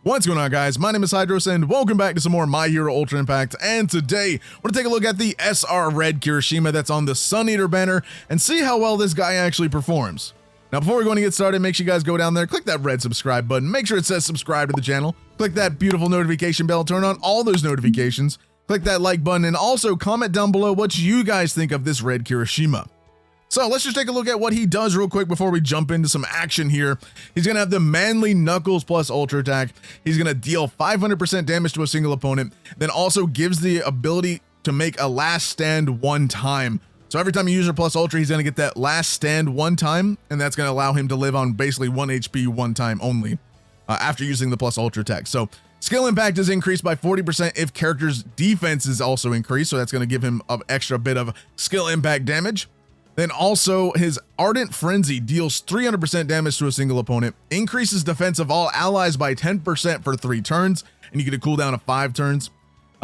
What's going on, guys? My name is Hydros, and welcome back to some more My Hero Ultra Impact. And today, we're going to take a look at the SR Red Kirishima that's on the Sun Eater banner and see how well this guy actually performs. Now, before we're going to get started, make sure you guys go down there, click that red subscribe button, make sure it says subscribe to the channel, click that beautiful notification bell, turn on all those notifications, click that like button, and also comment down below what you guys think of this Red Kirishima. So let's just take a look at what he does real quick before we jump into some action here. He's going to have the Manly Knuckles plus Ultra Attack. He's going to deal 500% damage to a single opponent, then also gives the ability to make a last stand one time. So every time you use your plus Ultra, he's going to get that last stand one time, and that's going to allow him to live on basically 1 HP one time only after using the plus Ultra Attack. So skill impact is increased by 40% if character's defense is also increased, so that's going to give him an extra bit of skill impact damage. Then also his Ardent Frenzy deals 300% damage to a single opponent, increases defense of all allies by 10% for 3 turns, and you get a cooldown of 5 turns.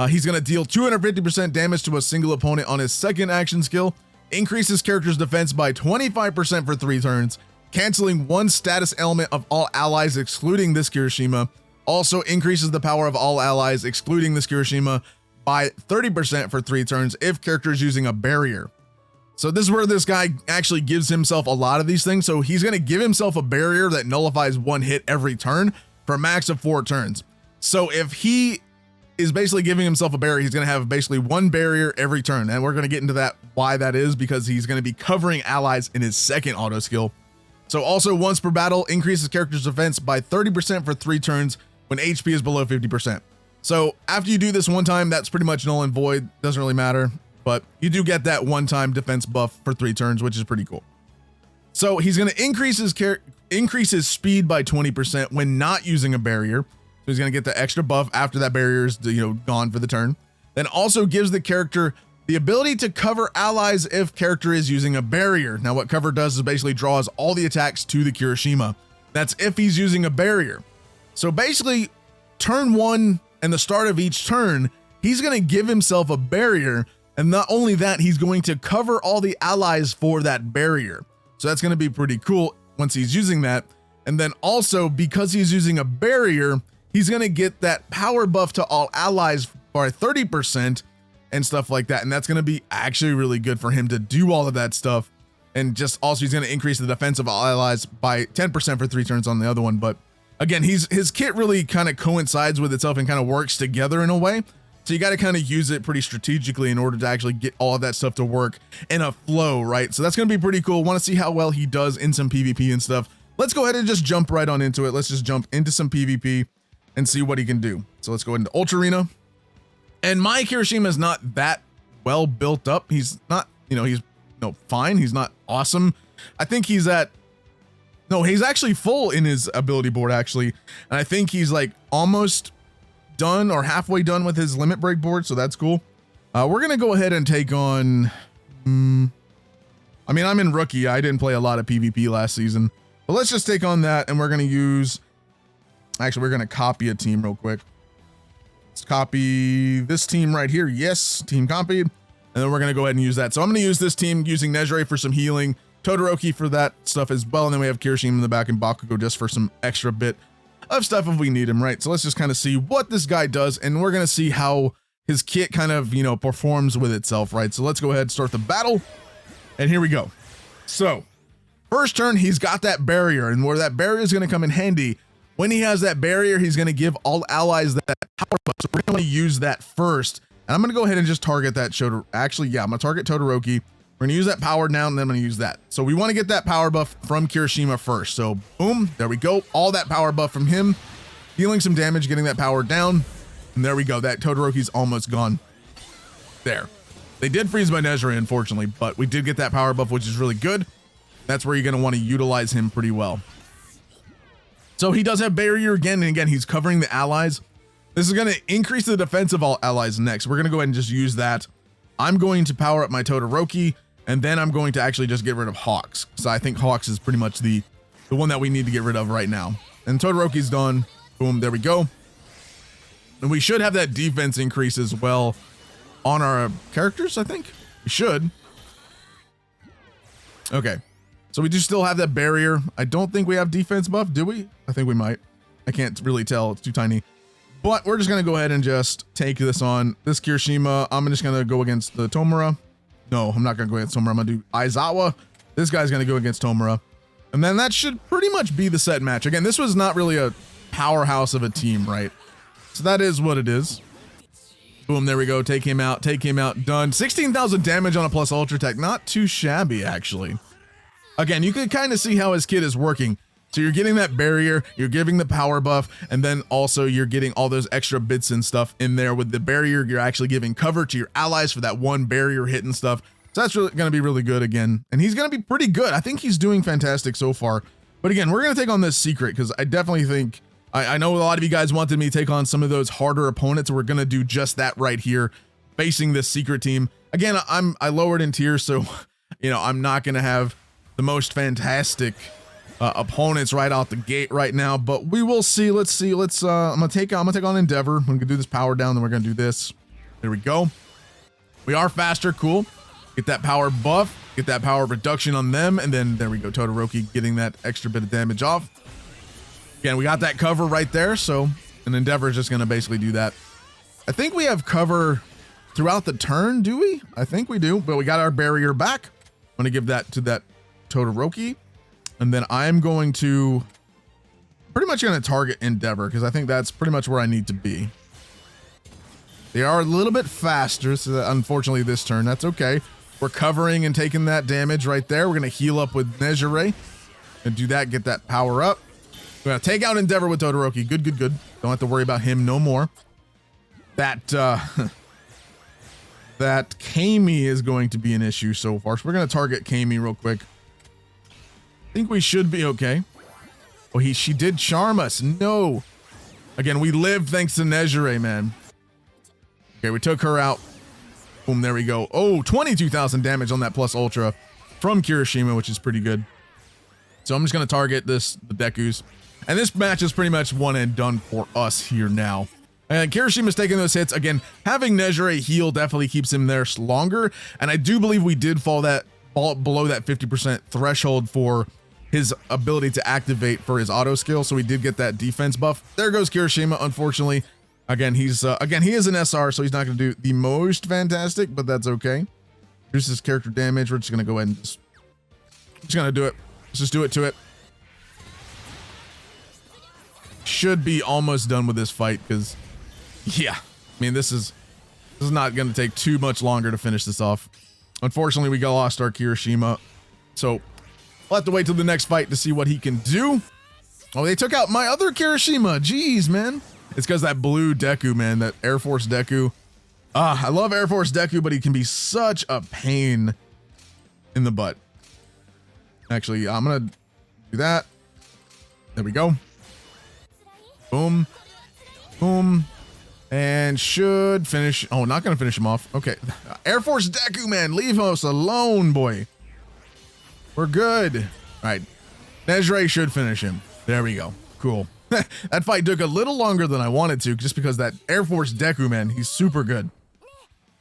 He's going to deal 250% damage to a single opponent on his second action skill, increases character's defense by 25% for 3 turns, canceling 1 status element of all allies excluding this Kirishima, also increases the power of all allies excluding this Kirishima by 30% for 3 turns if character is using a barrier. So this is where this guy actually gives himself a lot of these things. So he's going to give himself a barrier that nullifies 1 hit every turn for a max of 4 turns. So if he is basically giving himself a barrier, he's going to have basically 1 barrier every turn. And we're going to get into that, why that is, because he's going to be covering allies in his second auto skill. So also once per battle, increases character's defense by 30% for 3 turns when HP is below 50%. So after you do this one time, that's pretty much null and void. Doesn't really matter. But you do get that one-time defense buff for 3 turns, which is pretty cool. So he's going to increase his speed by 20% when not using a barrier. So he's going to get the extra buff after that barrier is, gone for the turn. Then also gives the character the ability to cover allies if character is using a barrier. Now what cover does is basically draws all the attacks to the Kirishima. That's if he's using a barrier. So basically, turn 1 and the start of each turn, he's going to give himself a barrier. And not only that, he's going to cover all the allies for that barrier. So that's going to be pretty cool once he's using that. And then also, because he's using a barrier, he's going to get that power buff to all allies by 30% and stuff like that. And that's going to be actually really good for him to do all of that stuff. And just also, he's going to increase the defense of all allies by 10% for 3 turns on the other one. But again, his kit really kind of coincides with itself and kind of works together in a way. So you got to kind of use it pretty strategically in order to actually get all of that stuff to work in a flow, right? So that's going to be pretty cool. Want to see how well he does in some PvP and stuff. Let's go ahead and just jump right on into it. Let's just jump into some PvP and see what he can do. So let's go into Ultra Arena. And my Kirishima is not that well built up. He's not, he's fine. He's not awesome. I think he's he's actually full in his ability board actually. And I think he's like almost done or halfway done with his limit break board, so that's cool. We're gonna go ahead and take on I'm in rookie. I didn't play a lot of PvP last season, but let's just take on that, and we're gonna copy a team real quick. Let's copy this team right here. Yes, team copied, and then we're gonna go ahead and use that. So I'm gonna use this team using Nejire for some healing, Todoroki for that stuff as well, and then we have Kirishima in the back and Bakugo just for some extra bit of stuff if we need him, right? So let's just kind of see what this guy does, and we're going to see how his kit kind of, performs with itself, right? So let's go ahead and start the battle, and here we go. So first turn, he's got that barrier, and where that barrier is going to come in handy, when he has that barrier, he's going to give all allies that power buff. So we're going to use that first, and I'm going to go ahead and just target that Actually, yeah, I'm going to target Todoroki. We're going to use that power down, and then I'm going to use that. So we want to get that power buff from Kirishima first. So boom, there we go. All that power buff from him, dealing some damage, getting that power down. And there we go. That Todoroki's almost gone. There. They did freeze my Nejire, unfortunately, but we did get that power buff, which is really good. That's where you're going to want to utilize him pretty well. So he does have barrier again, and again, he's covering the allies. This is going to increase the defense of all allies next. We're going to go ahead and just use that. I'm going to power up my Todoroki, and then I'm going to actually just get rid of Hawks. So I think Hawks is pretty much the one that we need to get rid of right now. And Todoroki's done. Boom, there we go. And we should have that defense increase as well on our characters, I think. We should. Okay. So we do still have that barrier. I don't think we have defense buff, do we? I think we might. I can't really tell. It's too tiny. But we're just going to go ahead and just take this on. This Kirishima, I'm just going to go against the Tomura. No, I'm not going to go against Tomura. I'm going to do Aizawa. This guy's going to go against Tomura. And then that should pretty much be the set match. Again, this was not really a powerhouse of a team, right? So that is what it is. Boom, there we go. Take him out. Take him out. Done. 16,000 damage on a plus ultra tech. Not too shabby, actually. Again, you can kind of see how his kit is working. So you're getting that barrier, you're giving the power buff, and then also you're getting all those extra bits and stuff in there. With the barrier, you're actually giving cover to your allies for that one barrier hit and stuff. So that's really going to be really good again. And he's going to be pretty good. I think he's doing fantastic so far. But again, we're going to take on this secret because I definitely think, I know a lot of you guys wanted me to take on some of those harder opponents. We're going to do just that right here, facing this secret team. Again, I lowered in tier, so, you know, I'm not going to have the most fantastic opponents right out the gate right now, but we will see. Let's see. I'm gonna take on Endeavor. I'm gonna do this power down, then we're gonna do this. There we go. We are faster. Cool. Get that power buff, get that power reduction on them, and then there we go. Todoroki getting that extra bit of damage off. Again, we got that cover right there, so an Endeavor is just gonna basically do that. I think we have cover throughout the turn, do we? I think we do, but we got our barrier back. I'm gonna give that to that Todoroki. And then I'm going to pretty much going to target Endeavor because I think that's pretty much where I need to be. They are a little bit faster, so that unfortunately this turn, that's okay. We're covering and taking that damage right there. We're going to heal up with Nejire and do that, get that power up. We're going to take out Endeavor with Todoroki. Good, good, good. Don't have to worry about him no more. That, that Kami is going to be an issue so far. So we're going to target Kami real quick. I think we should be okay. Oh, she did charm us. No. Again, we live thanks to Nejire, man. Okay, we took her out. Boom, there we go. Oh, 22,000 damage on that plus ultra from Kirishima, which is pretty good. So I'm just going to target the Dekus. And this match is pretty much one and done for us here now. And Kirishima's taking those hits. Again, having Nejire heal definitely keeps him there longer. And I do believe we did fall below that 50% threshold for his ability to activate for his auto skill, so we did get that defense buff. There goes Kirishima, unfortunately. Again, he is an SR, so he's not going to do the most fantastic, but that's okay. Reduces character damage. We're just going to go ahead and just going to do it. Let's just do it to it. Should be almost done with this fight because, yeah, I mean, this is not going to take too much longer to finish this off. Unfortunately, we lost our Kirishima, so we'll have to wait till the next fight to see what he can do. Oh, they took out my other Kirishima. Jeez, man. It's because that blue Deku, man, that Air Force Deku. I love Air Force Deku, but he can be such a pain in the butt. Actually, I'm going to do that. There we go. Boom. Boom. And should finish. Oh, not going to finish him off. Okay. Air Force Deku, man. Leave us alone, boy. We're good. All right. Nejire should finish him. There we go. Cool. That fight took a little longer than I wanted to just because that Air Force Deku, man, he's super good.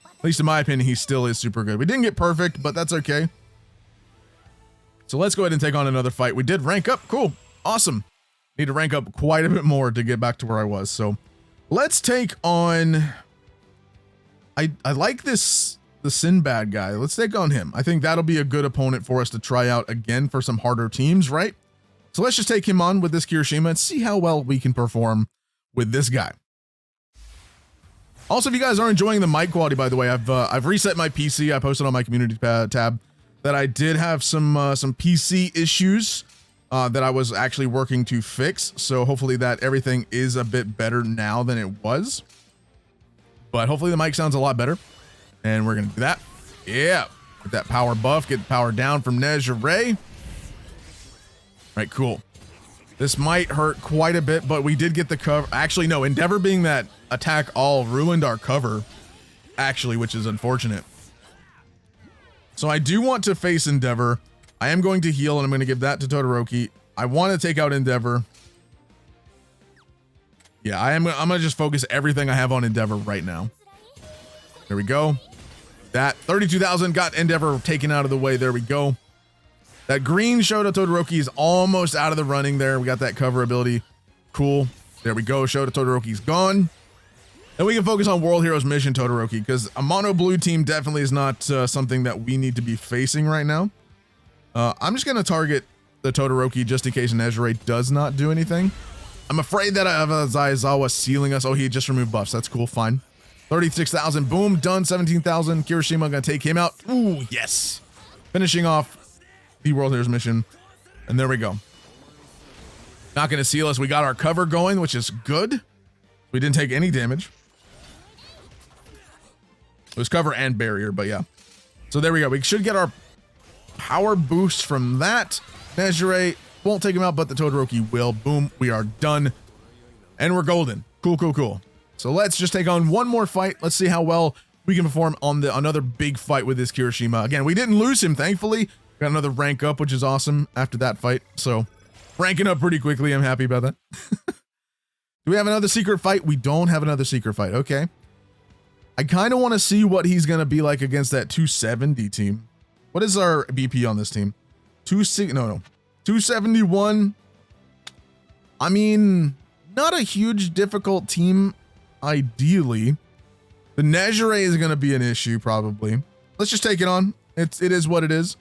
At least in my opinion, he still is super good. We didn't get perfect, but that's okay. So let's go ahead and take on another fight. We did rank up. Cool. Awesome. Need to rank up quite a bit more to get back to where I was. So let's take on... I like this... the Sinbad guy. Let's take on him. I think that'll be a good opponent for us to try out again for some harder teams, right? So let's just take him on with this Kirishima and see how well we can perform with this guy. Also, if you guys are enjoying the mic quality, by the way, I've reset my PC. I posted on my community tab that I did have some PC issues that I was actually working to fix. So hopefully that everything is a bit better now than it was. But hopefully the mic sounds a lot better. And we're going to do that. Yeah. Get that power buff. Get the power down from Nejire. Right, cool. This might hurt quite a bit, but we did get the cover. Actually, no. Endeavor being that attack all ruined our cover, actually, which is unfortunate. So I do want to face Endeavor. I am going to heal, and I'm going to give that to Todoroki. I want to take out Endeavor. Yeah, I'm going to just focus everything I have on Endeavor right now. There we go. That 32,000 got Endeavor taken out of the way. There we go. That green Shoto Todoroki is almost out of the running there. We got that cover ability. Cool. There we go. Shota Todoroki's gone. And we can focus on World Heroes Mission Todoroki, because a mono blue team definitely is not something that we need to be facing right now. I'm just going to target the Todoroki just in case Nezure does not do anything. I'm afraid that I have a Zaizawa sealing us. Oh, he just removed buffs. That's cool. Fine. 36,000. Boom. Done. 17,000. Kirishima going to take him out. Ooh, yes. Finishing off the World Heroes Mission. And there we go. Not going to seal us. We got our cover going, which is good. We didn't take any damage. It was cover and barrier, but yeah. So there we go. We should get our power boost from that. Nezure won't take him out, but the Todoroki will. Boom. We are done. And we're golden. Cool, cool, cool. So let's just take on one more fight. Let's see how well we can perform on another big fight with this Kirishima. Again, we didn't lose him, thankfully. Got another rank up, which is awesome after that fight. So ranking up pretty quickly. I'm happy about that. Do we have another secret fight? We don't have another secret fight. Okay. I kind of want to see what he's going to be like against that 270 team. What is our BP on this team? 271. I mean, not a huge difficult team, ideally. The Nezure is going to be an issue, probably. Let's just take it on. It is what it is.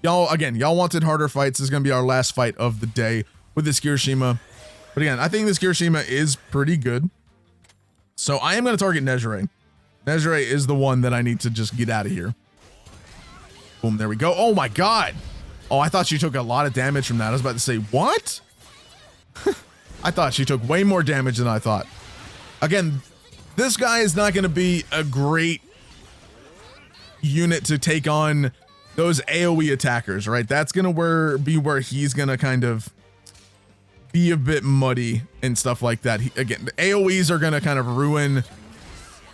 Y'all, again, y'all wanted harder fights. This is going to be our last fight of the day with this Kirishima. But again, I think this Kirishima is pretty good. So I am going to target Nezure. Nezure is the one that I need to just get out of here. Boom, there we go. Oh my god. Oh, I thought she took a lot of damage from that. I was about to say, what? I thought she took way more damage than I thought. Again, this guy is not going to be a great unit to take on those AoE attackers, right? That's going to be where he's going to kind of be a bit muddy and stuff like that. Again, the AoEs are going to kind of ruin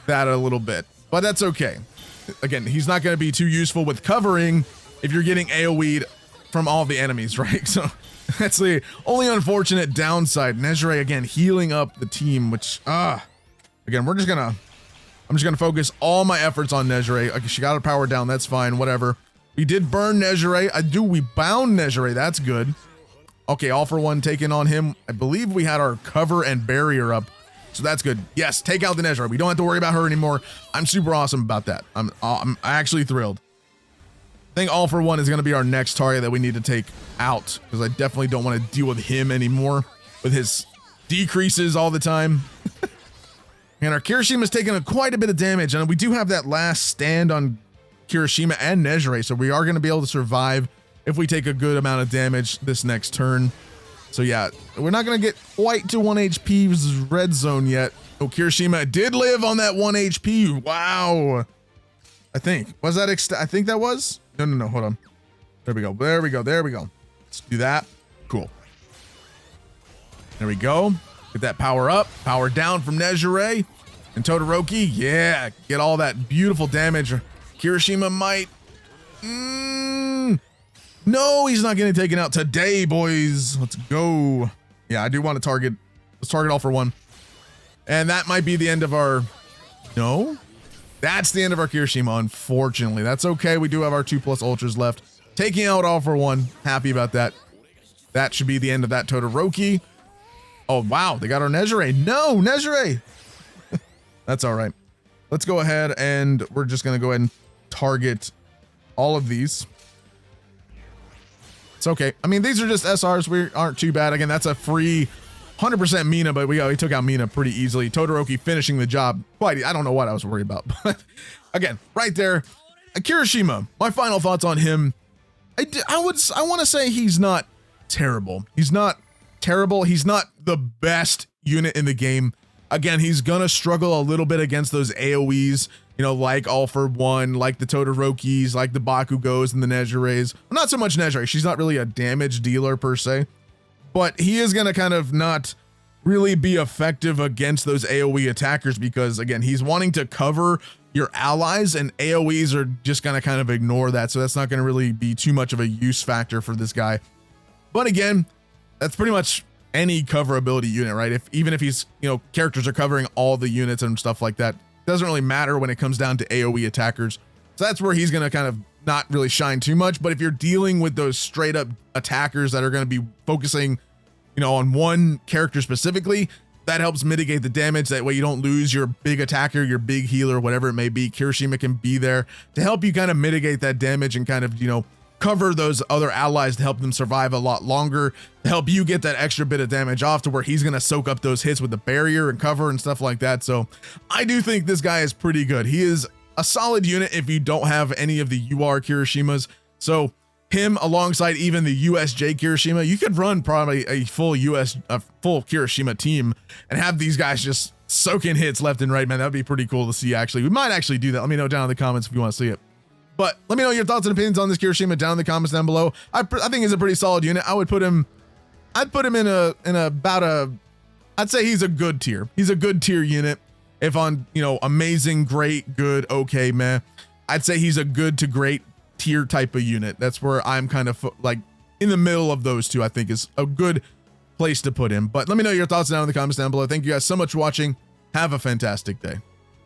that a little bit, but that's okay. Again, he's not going to be too useful with covering if you're getting AoE'd from all the enemies, right? So that's the only unfortunate downside. Nezure, again, healing up the team, which, again, I'm just going to focus all my efforts on Nezure. Okay, she got her power down. That's fine. Whatever. We did burn Nezure. We bound Nezure. That's good. Okay, all for one taken on him. I believe we had our cover and barrier up. So that's good. Yes, take out the Nezure. We don't have to worry about her anymore. I'm super awesome about that. I'm actually thrilled. I think all for one is going to be our next target that we need to take out, because I definitely don't want to deal with him anymore with his decreases all the time. And our Kirishima's taking quite a bit of damage, and we do have that last stand on Kirishima and Nezure, so we are going to be able to survive if we take a good amount of damage this next turn. So yeah, we're not going to get quite to 1 HP's red zone yet. Oh, Kirishima did live on that 1 HP. Wow. I think. Was that I think that was? No. Hold on. There we go. There we go. There we go. Let's do that. Cool. There we go. Get that power up. Power down from Nezure. And Todoroki. Yeah. Get all that beautiful damage. Kirishima might. No, he's not getting taken out today, boys. Let's go. Yeah, I do want to target. Let's target all for one. And that might be the end of our... No? That's the end of our Kirishima, unfortunately. That's okay. We do have our 2+ ultras left. Taking out all for one. Happy about that. That should be the end of that Todoroki. Oh, wow. They got our Nezure. No, Nezure. That's all right. Let's go ahead and we're just going to go ahead and target all of these. It's okay. I mean, these are just SRs. We aren't too bad. Again, that's a free 100% Mina, but we took out Mina pretty easily. Todoroki finishing the job. Quite. I don't know what I was worried about, but again, right there. Kirishima. My final thoughts on him. I want to say he's not terrible. He's not terrible. He's not the best unit in the game. Again, he's gonna struggle a little bit against those AoEs. You know, like all for one, like the Todorokis, like the Bakugos and the Nezures. Well, not so much Nezure. She's not really a damage dealer per se, but he is going to kind of not really be effective against those AoE attackers because, again, he's wanting to cover your allies and AoEs are just going to kind of ignore that. So that's not going to really be too much of a use factor for this guy. But again, that's pretty much any cover ability unit, right? Even if he's, characters are covering all the units and stuff like that. Doesn't really matter when it comes down to AoE attackers. So that's where he's going to kind of not really shine too much. But if you're dealing with those straight up attackers that are going to be focusing, on one character specifically, that helps mitigate the damage. That way you don't lose your big attacker, your big healer, whatever it may be. Kirishima can be there to help you kind of mitigate that damage and kind of, you know, cover those other allies to help them survive a lot longer, to help you get that extra bit of damage off to where he's going to soak up those hits with the barrier and cover and stuff like that. So I do think this guy is pretty good. He is a solid unit if you don't have any of the UR Kirishimas. So him alongside even the USJ Kirishima, you could run probably a full Kirishima team and have these guys just soaking hits left and right, man. That'd be pretty cool to see. Actually, we might actually do that. Let me know down in the comments if you want to see it. But let me know your thoughts and opinions on this Kirishima down in the comments down below. I think he's a pretty solid unit. I'd put him in about a, I'd say he's a good tier. He's a good tier unit. If on, you know, amazing, great, good, okay, meh, I'd say he's a good to great tier type of unit. That's where I'm kind of like in the middle of those two. I think is a good place to put him. But let me know your thoughts down in the comments down below. Thank you guys so much for watching. Have a fantastic day.